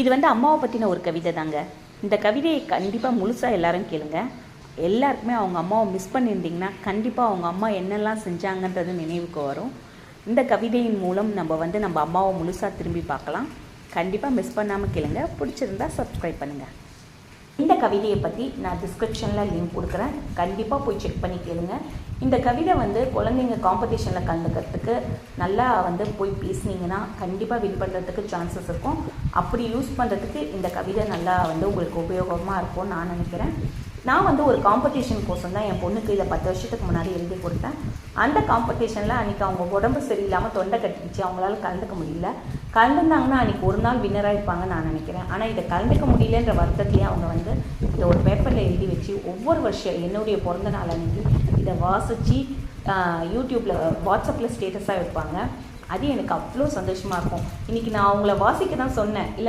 இது வந்து அம்மாவை பற்றின ஒரு கவிதை தாங்க. இந்த கவிதையை கண்டிப்பாக முழுசாக எல்லாரும் கேளுங்க. எல்லாருக்குமே அவங்க அம்மாவை மிஸ் பண்ணியிருந்தீங்கன்னா கண்டிப்பாக அவங்க அம்மா என்னெல்லாம் செஞ்சாங்கன்றது நினைவுக்கு வரும். இந்த கவிதையின் மூலம் நம்ம அம்மாவை முழுசாக திரும்பி பார்க்கலாம். கண்டிப்பாக மிஸ் பண்ணாமல் கேளுங்க. பிடிச்சிருந்தா சப்ஸ்கிரைப் பண்ணுங்கள். இந்த கவிதையை பற்றி நான் டிஸ்கிரிப்ஷனில் லிங்க் கொடுக்குறேன். கண்டிப்பாக போய் செக் பண்ணி கேளுங்க. இந்த கவிதை வந்து குழந்தைங்க காம்படிஷனில் கலந்துக்கிறதுக்கு நல்லா போய் பேசுனீங்கன்னா கண்டிப்பாக வின் பண்ணுறதுக்கு சான்சஸ் இருக்கும். அப்படி யூஸ் பண்ணுறதுக்கு இந்த கவிதை நல்லா உங்களுக்கு உபயோகமாக இருக்கும்னு நான் நினைக்கிறேன். நான் ஒரு காம்படிஷன் கோர்ஸ் தான் என் பொண்ணுக்கு இதை 10 வருஷத்துக்கு முன்னாடி எழுதி கொடுத்தேன். அந்த காம்படிஷனில் அன்றைக்கி அவங்க உடம்பு சரியில்லாமல் தொண்டை கட்டிக்கிச்சு, அவங்களால கலந்துக்க முடியல. கலந்துருந்தாங்கன்னா அன்றைக்கி ஒரு நாள் வின்னராக இருப்பாங்கன்னு நான் நினைக்கிறேன். ஆனால் இதை கலந்துக்க முடியலன்ற வருத்தத்துலேயே அவங்க இதை ஒரு பேப்பரில் எழுதி வச்சு ஒவ்வொரு வருஷம் என்னுடைய பிறந்த நாள் அன்றைக்கி இதை வாசித்து யூடியூப்பில் வாட்ஸ்அப்பில் ஸ்டேட்டஸாக வைப்பாங்க. அது எனக்கு அவ்வளோ சந்தோஷமாக இருக்கும். இன்றைக்கி நான் அவங்கள வாசிக்க தான் சொன்னேன். இல்லை